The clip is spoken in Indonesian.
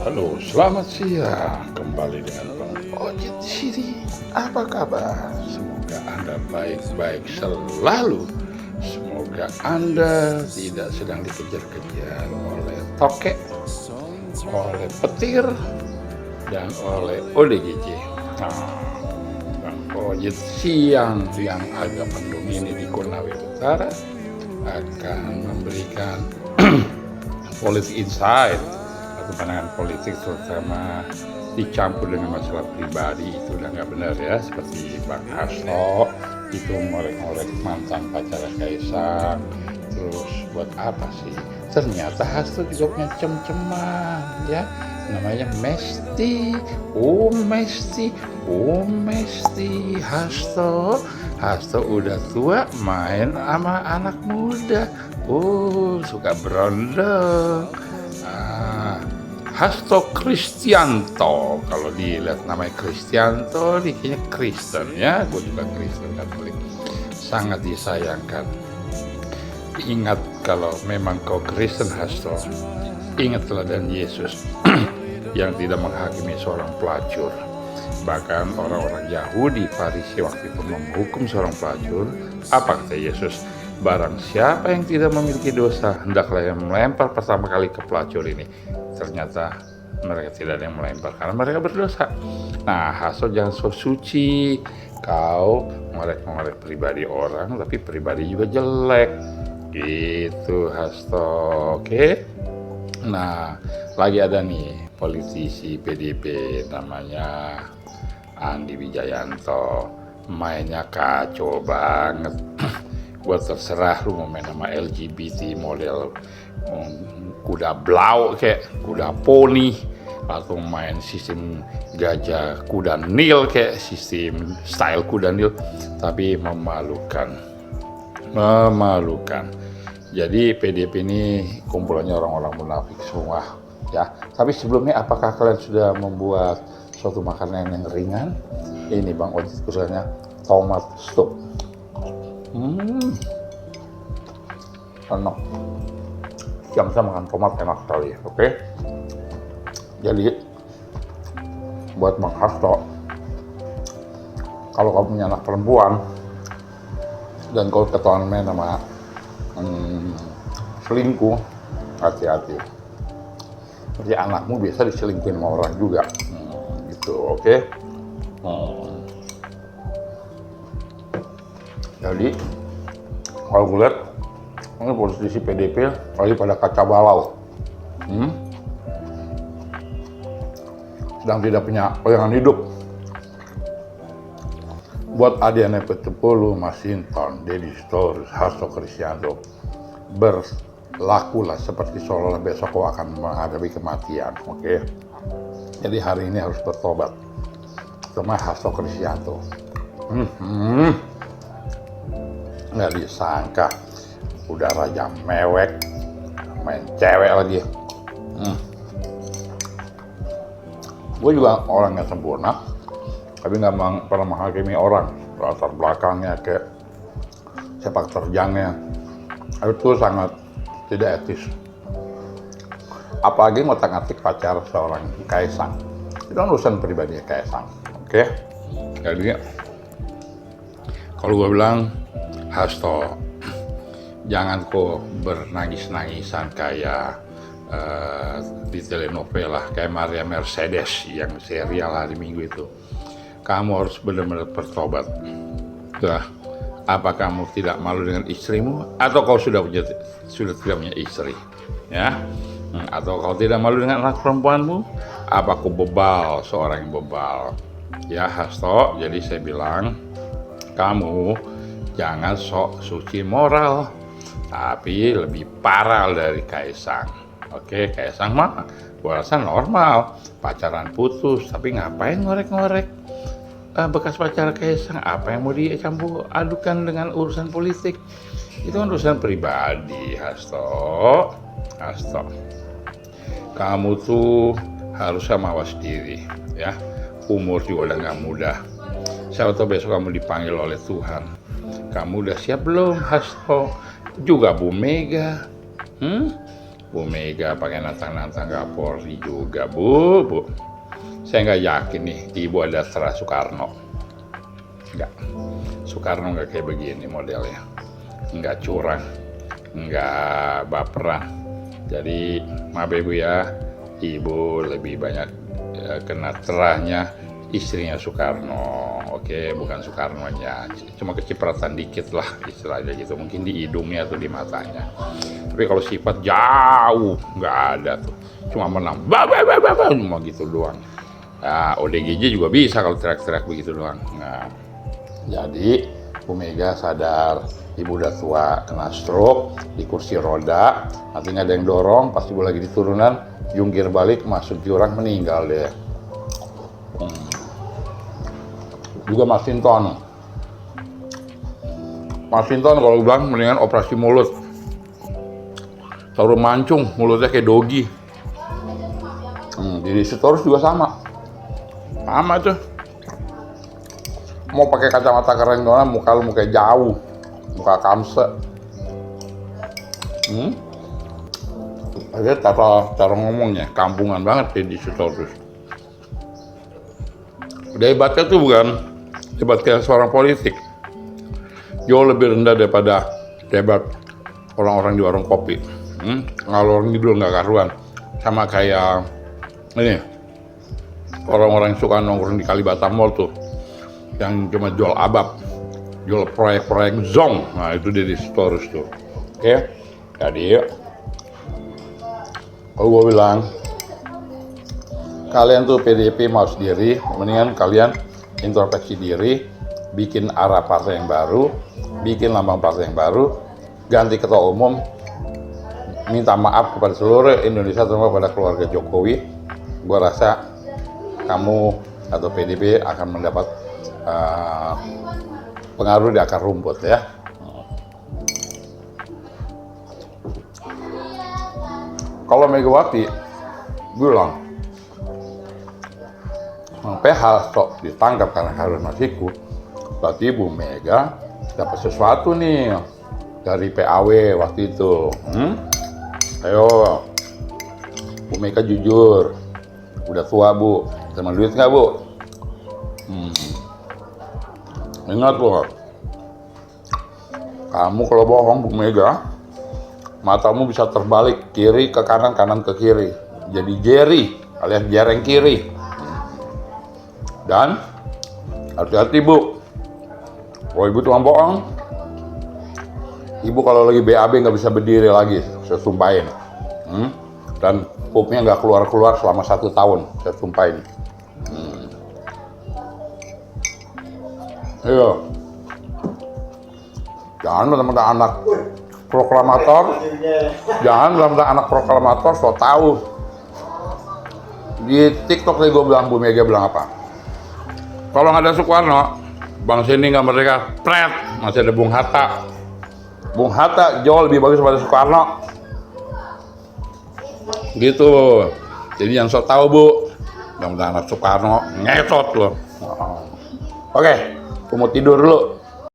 Halo, selamat siang. Kembali dengan Bang Ojit di sini. Apa kabar? Semoga Anda baik-baik selalu. Semoga Anda tidak sedang dikejar-kejar oleh tokek, oleh petir, dan oleh ODGJ. Nah, Bang Ojit siang yang agak mendung ini di Konawe Utara akan memberikan politik insight atau pandangan politik, terutama dicampur dengan masalah pribadi. Itu udah nggak benar ya, seperti Bang Hasto itu ngorek-ngorek mantan pacar Kaisang. Terus buat apa sih? Ternyata Hasto juga punya cem-ceman ya, namanya Mesti. Mesti Hasto udah tua main sama anak muda. Suka berondong. Hasto Kristianto, kalau dilihat namanya Kristianto, dia kayaknya Kristen ya, gue juga Kristen Katolik, sangat disayangkan. Ingat, kalau memang kau Kristen Hasto, ingat teladan Yesus yang tidak menghakimi seorang pelacur. Bahkan orang-orang Yahudi Farisi waktu itu menghukum seorang pelacur. Apa kata Yesus? Barang siapa yang tidak memiliki dosa, hendaklah yang melempar pertama kali ke pelacur ini. Ternyata mereka tidak ada yang melempar karena mereka berdosa. Nah, Hasto jangan so suci. Kau ngorek-ngorek pribadi orang, tapi pribadi juga jelek. Gitu Hasto, oke? Nah, lagi ada nih politisi PDIP namanya Andi Wijayanto. Mainnya kacau banget. Buat terserah lu mau main sama LGBT model kuda blau kayak kuda poni, atau main sistem gajah kuda nil kayak sistem style kuda nil, tapi memalukan. Jadi PDIP ini kumpulannya orang-orang munafik semua ya. Tapi sebelumnya, apakah kalian sudah membuat suatu makanan yang ringan? Ini Bang Ojit khususnya tomat soup. Enak. Yang saya makan tomat enak sekali, oke? Jadi buat Bang Hasto, kalau kamu punya anak perempuan dan kau ketahuan main sama selingkuh, hati-hati. Jadi anakmu biasa diselingkuhin sama orang juga, gitu, oke? Jadi kalau gue lihat ini politisi PDIP lagi pada kaca balau, sedang tidak punya pegangan hidup. Buat Adiana Pitupulu, Masinton, Deddy Sitorus, Hasto Kristianto, berlakulah seperti seolah besok kau akan menghadapi kematian, oke? Jadi hari ini harus bertobat, terutama Hasto Kristianto. Nggak disangka udah raja mewek, main cewek lagi. Gue juga orang yang sempurna, tapi nggak pernah menghakimi orang latar belakangnya, kayak sepak terjangnya. Itu sangat tidak etis. Apalagi ngotak-ngatik pacar seorang Kaisang. Itu urusan pribadi Kaisang, oke? Jadi kalau gue bilang, Hasto, jangan kok bernangis-nangisan kayak di telenovela, kayak Maria Mercedes yang serial hari Minggu itu. Kamu harus benar-benar bertobat. Apa kamu tidak malu dengan istrimu, atau kau sudah tidak punya istri, ya? Atau kau tidak malu dengan anak perempuanmu? Apa kau bebal, seorang yang bebal? Ya Hasto, jadi saya bilang, kamu jangan sok suci moral, tapi lebih parah dari Kaisang. Oke, Kaisang mah gua rasa normal, pacaran putus, tapi ngapain ngorek-ngorek bekas pacar Kaisang? Apa yang mau dicampur adukan dengan urusan politik? Itu kan urusan pribadi, Hasto. Kamu tuh harusnya mawas diri, ya. Umur juga udah gak mudah. Siapa tahu besok kamu dipanggil oleh Tuhan. Kamu udah siap belum, Hasto? Juga Bu Mega, Bu Mega pakai nantang-nantang Kapolri juga, Bu. Saya nggak yakin nih Ibu ada setelah Soekarno. Nggak. Soekarno nggak kayak begini modelnya. Nggak curang, nggak baperan. Jadi maaf Ibu ya, Ibu lebih banyak kena terahnya istrinya Soekarno. Oke, bukan Soekarnonya, cuma kecipratan dikit lah istilahnya gitu, mungkin di hidungnya atau di matanya. Tapi kalau sifat jauh nggak ada tuh, cuma menang cuma gitu doang. Nah, ODGJ juga bisa kalau teriak-teriak begitu doang. Nah, jadi Bu Mega sadar Ibu udah tua, kena stroke, di kursi roda, nanti nggak ada yang dorong, pasti Ibu lagi di turunan, jungkir balik, masuk jurang, meninggal deh. Juga Mas Sinton kalau bilang mendingan operasi mulut, taruh mancung, mulutnya kayak dogi. Di Sitorus juga sama tuh, mau pakai kacamata keren doang, muka lu kayak jauh, muka kamse. Ada cara ngomongnya kampungan banget kayak di Sitorus. Debatnya tuh bukan debat kayak seorang politik, jauh lebih rendah daripada debat orang-orang di warung kopi. Ngalor ngidul nggak karuan, sama kayak ini orang-orang yang suka nongkrong di Kalibata Mall tuh, yang cuma jual abab, jual proyek-proyek zong. Nah itu dia di Sitorus tuh. Oke, jadi kalau gue bilang kalian tuh PDIP mau sendiri, mendingan kalian introspeksi diri, bikin arah partai yang baru, bikin lambang partai yang baru, ganti ketua umum, minta maaf kepada seluruh Indonesia, terutama kepada keluarga Jokowi. Gua rasa kamu atau PDIP akan mendapat pengaruh di akar rumput ya. Kalau Megawati bilang PH sok ditangkap karena Harun Masiku, berarti Bu Mega dapat sesuatu nih dari PAW waktu itu. Ayo, Bu Mega jujur, udah tua Bu, sama duit nggak Bu? Ingat loh, kamu kalau bohong Bu Mega, matamu bisa terbalik kiri ke kanan, kanan ke kiri, jadi Jerry alias jereng kiri. Dan hati-hati Bu, kalau Ibu tukang bohong, Ibu kalau lagi BAB nggak bisa berdiri lagi, saya sumpahin. Dan pupnya nggak keluar-keluar selama 1 tahun, saya sumpahin. Iya, jangan mentang-mentang anak proklamator, so tahu. Di TikTok tadi gue bilang Bu Mega bilang apa? Kalau nggak ada Soekarno, bangsa ini nggak merdeka. Masih ada Bung Hatta. Bung Hatta jauh lebih bagus daripada Soekarno. Gitu. Jadi yang sok tahu Bu, yang anak Soekarno ngetot loh. Oke, aku mau tidur dulu.